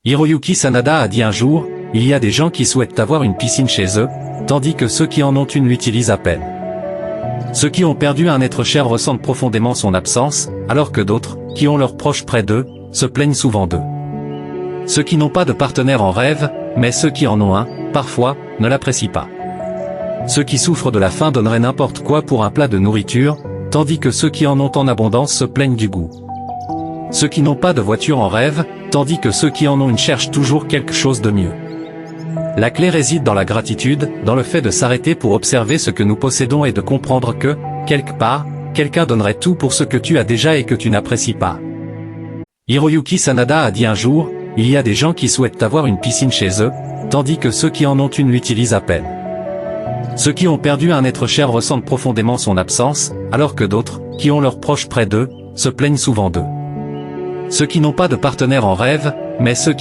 Hiroyuki Sanada a dit un jour, il y a des gens qui souhaitent avoir une piscine chez eux, tandis que ceux qui en ont une l'utilisent à peine. Ceux qui ont perdu un être cher ressentent profondément son absence, alors que d'autres, qui ont leurs proches près d'eux, se plaignent souvent d'eux. Ceux qui n'ont pas de partenaire en rêvent, mais ceux qui en ont un, parfois, ne l'apprécient pas. Ceux qui souffrent de la faim donneraient n'importe quoi pour un plat de nourriture, tandis que ceux qui en ont en abondance se plaignent du goût. Ceux qui n'ont pas de voiture en rêvent, tandis que ceux qui en ont une cherchent toujours quelque chose de mieux. La clé réside dans la gratitude, dans le fait de s'arrêter pour observer ce que nous possédons et de comprendre que, quelque part, quelqu'un donnerait tout pour ce que tu as déjà et que tu n'apprécies pas. Hiroyuki Sanada a dit un jour, il y a des gens qui souhaitent avoir une piscine chez eux, tandis que ceux qui en ont une l'utilisent à peine. Ceux qui ont perdu un être cher ressentent profondément son absence, alors que d'autres, qui ont leurs proches près d'eux, se plaignent souvent d'eux. Ceux qui n'ont pas de partenaire en rêvent, mais ceux qui